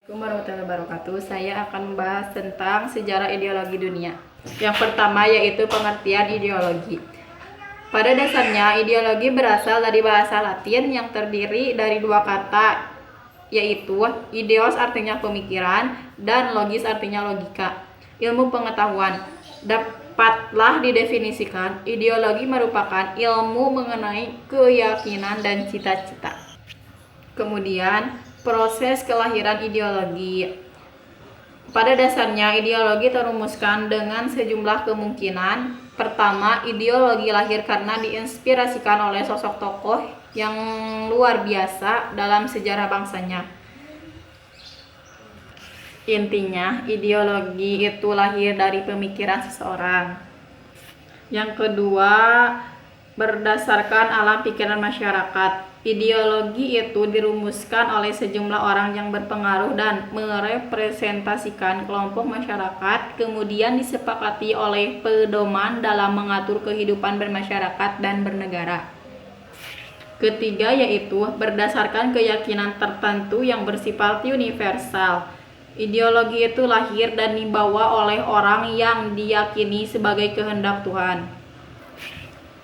Assalamualaikum warahmatullahi wabarakatuh. Saya akan membahas tentang sejarah ideologi dunia. Yang pertama yaitu pengertian ideologi. Pada dasarnya, ideologi berasal dari bahasa Latin yang terdiri dari dua kata, yaitu ideos artinya pemikiran dan logis artinya logika, ilmu pengetahuan. Dapatlah didefinisikan, ideologi merupakan ilmu mengenai keyakinan dan cita-cita. Kemudian, proses kelahiran ideologi. Pada dasarnya, ideologi terumuskan dengan sejumlah kemungkinan. Pertama, ideologi lahir karena diinspirasikan oleh sosok tokoh yang luar biasa dalam sejarah bangsanya. Intinya, ideologi itu lahir dari pemikiran seseorang. Yang kedua, berdasarkan alam pikiran masyarakat. Ideologi itu dirumuskan oleh sejumlah orang yang berpengaruh dan merepresentasikan kelompok masyarakat, kemudian disepakati oleh pedoman dalam mengatur kehidupan bermasyarakat dan bernegara. Ketiga yaitu berdasarkan keyakinan tertentu yang bersifat universal. Ideologi itu lahir dan dibawa oleh orang yang diyakini sebagai kehendak Tuhan.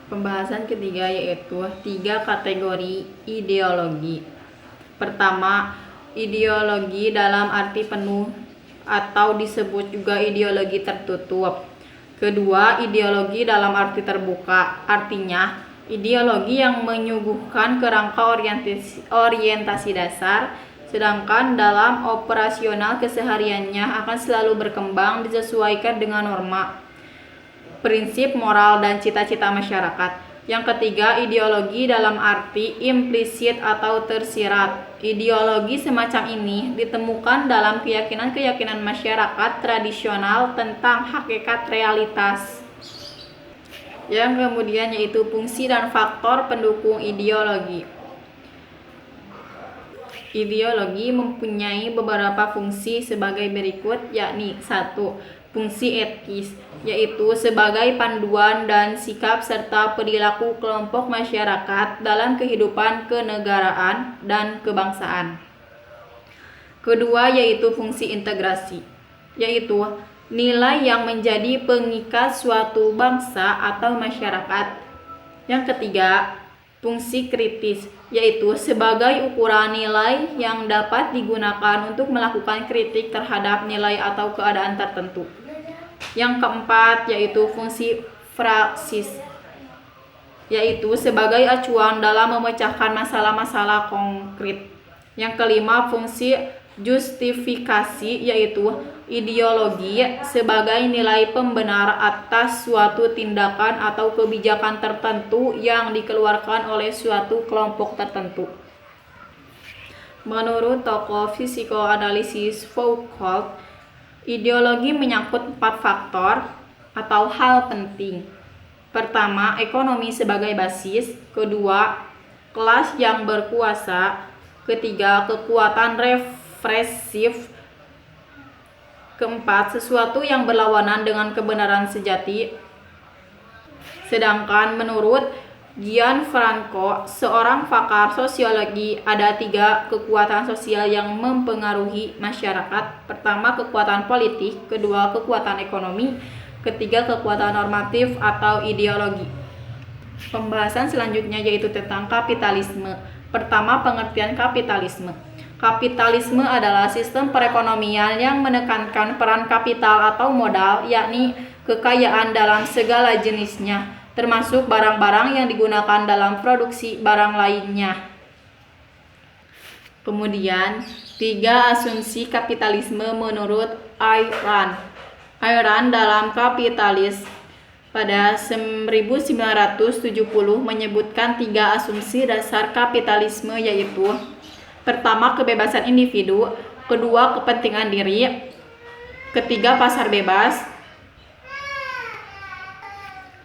Pembahasan ketiga yaitu 3 kategori ideologi. Pertama, ideologi dalam arti penuh atau disebut juga ideologi tertutup. Kedua, ideologi dalam arti terbuka, artinya ideologi yang menyuguhkan kerangka orientasi dasar, sedangkan dalam operasional kesehariannya akan selalu berkembang disesuaikan dengan norma, prinsip moral dan cita-cita masyarakat. Yang ketiga, ideologi dalam arti implisit atau tersirat. Ideologi semacam ini ditemukan dalam keyakinan-keyakinan masyarakat tradisional tentang hakikat realitas. Yang kemudian yaitu fungsi dan faktor pendukung ideologi. Ideologi mempunyai beberapa fungsi sebagai berikut, yakni 1. Fungsi etis, yaitu sebagai panduan dan sikap serta perilaku kelompok masyarakat dalam kehidupan kenegaraan dan kebangsaan. Kedua yaitu fungsi integrasi, yaitu nilai yang menjadi pengikat suatu bangsa atau masyarakat. Yang ketiga, fungsi kritis, yaitu sebagai ukuran nilai yang dapat digunakan untuk melakukan kritik terhadap nilai atau keadaan tertentu. Yang keempat yaitu fungsi praksis, yaitu sebagai acuan dalam memecahkan masalah-masalah konkret. Yang kelima fungsi justifikasi, yaitu ideologi sebagai nilai pembenar atas suatu tindakan atau kebijakan tertentu yang dikeluarkan oleh suatu kelompok tertentu. Menurut tokoh psikoanalisis Foucault, ideologi menyangkut 4 faktor atau hal penting. Pertama, ekonomi sebagai basis. Kedua, kelas yang berkuasa. Ketiga, kekuatan represif. Keempat, sesuatu yang berlawanan dengan kebenaran sejati. Sedangkan menurut Gianfranco, seorang pakar sosiologi, ada 3 kekuatan sosial yang mempengaruhi masyarakat. Pertama, kekuatan politik. Kedua, kekuatan ekonomi. Ketiga, kekuatan normatif atau ideologi. Pembahasan selanjutnya yaitu tentang kapitalisme. Pertama, pengertian kapitalisme. Kapitalisme adalah sistem perekonomian yang menekankan peran kapital atau modal, yakni kekayaan dalam segala jenisnya, termasuk barang-barang yang digunakan dalam produksi barang lainnya. Kemudian, 3 asumsi kapitalisme menurut Ayn Rand. Ayn Rand dalam Kapitalis pada 1970 menyebutkan 3 asumsi dasar kapitalisme, yaitu pertama, kebebasan individu. Kedua, kepentingan diri. Ketiga, pasar bebas.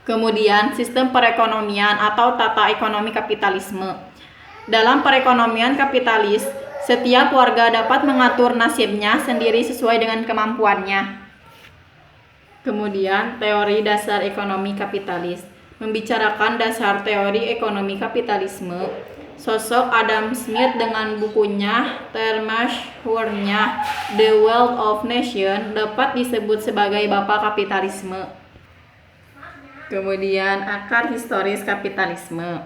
Kemudian, sistem perekonomian atau tata ekonomi kapitalisme. Dalam perekonomian kapitalis, setiap warga dapat mengatur nasibnya sendiri sesuai dengan kemampuannya. Kemudian, teori dasar ekonomi kapitalis membicarakan dasar teori ekonomi kapitalisme. sosok Adam Smith dengan bukunya termasyhurnya The Wealth of Nations dapat disebut sebagai bapak kapitalisme. Kemudian akar historis kapitalisme.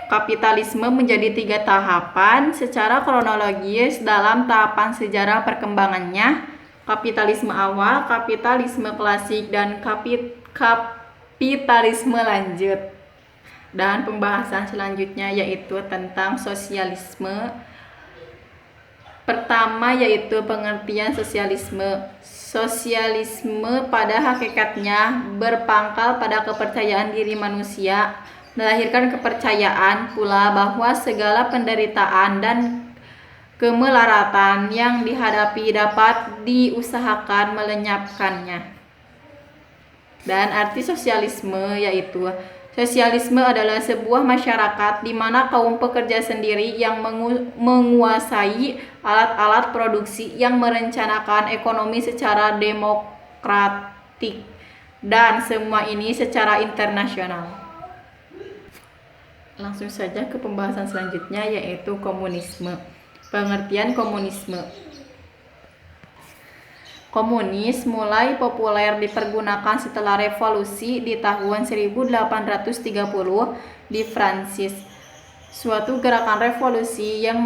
Kapitalisme menjadi 3 tahapan secara kronologis dalam tahapan sejarah perkembangannya: kapitalisme awal, kapitalisme klasik, dan kapitalisme lanjut. Dan pembahasan selanjutnya yaitu tentang sosialisme. Pertama yaitu pengertian sosialisme. Sosialisme pada hakikatnya berpangkal pada kepercayaan diri manusia, melahirkan kepercayaan pula bahwa segala penderitaan dan kemelaratan yang dihadapi dapat diusahakan melenyapkannya. Dan arti sosialisme yaitu sosialisme adalah sebuah masyarakat di mana kaum pekerja sendiri yang menguasai alat-alat produksi, yang merencanakan ekonomi secara demokratik, dan semua ini secara internasional. Langsung saja ke pembahasan selanjutnya yaitu komunisme. Pengertian komunisme. Komunis mulai populer dipergunakan setelah revolusi di tahun 1830 di Prancis. Suatu gerakan revolusi yang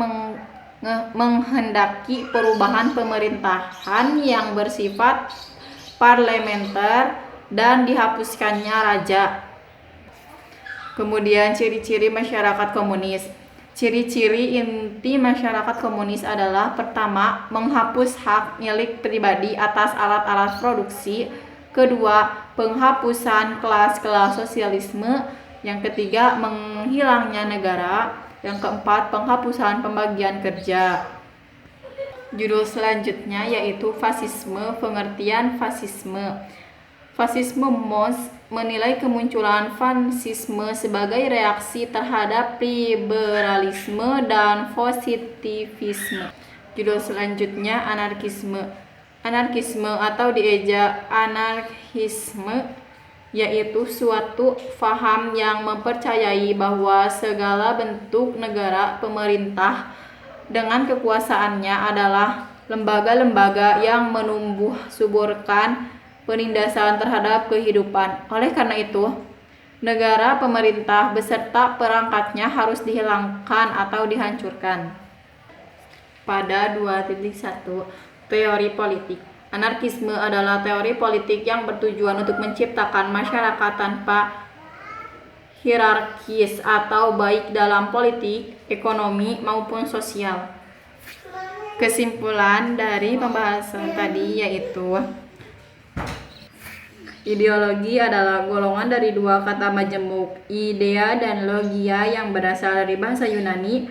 menghendaki perubahan pemerintahan yang bersifat parlementer dan dihapuskannya raja. Kemudian ciri-ciri masyarakat komunis. Ciri-ciri inti masyarakat komunis adalah: pertama, menghapus hak milik pribadi atas alat-alat produksi. Kedua, penghapusan kelas-kelas sosialisme. Yang ketiga, menghilangnya negara. Yang keempat, penghapusan pembagian kerja. Judul selanjutnya yaitu fasisme. Pengertian fasisme. Fasisme menilai kemunculan fasisme sebagai reaksi terhadap liberalisme dan positivisme. Judul selanjutnya anarkisme. Anarkisme atau dieja anarkisme yaitu suatu faham yang mempercayai bahwa segala bentuk negara pemerintah dengan kekuasaannya adalah lembaga-lembaga yang menumbuh suburkan penindasan terhadap kehidupan. Oleh karena itu, negara pemerintah beserta perangkatnya harus dihilangkan atau dihancurkan. Pada 2.1 teori politik. Anarkisme adalah teori politik yang bertujuan untuk menciptakan masyarakat tanpa hierarkis atau baik dalam politik, ekonomi maupun sosial. Kesimpulan dari pembahasan tadi yaitu ideologi adalah golongan dari 2 kata majemuk, idea dan logia, yang berasal dari bahasa Yunani,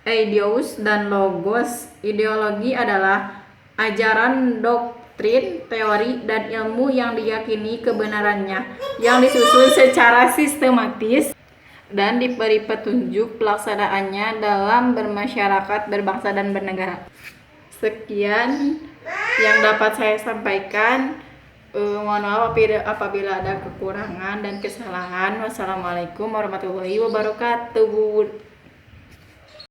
eideos dan logos. Ideologi adalah ajaran, doktrin, teori, dan ilmu yang diyakini kebenarannya, yang disusun secara sistematis dan diberi petunjuk pelaksanaannya dalam bermasyarakat, berbangsa, dan bernegara. Sekian yang dapat saya sampaikan. Mohon maaf apabila ada kekurangan dan kesalahan. Wassalamualaikum warahmatullahi wabarakatuh.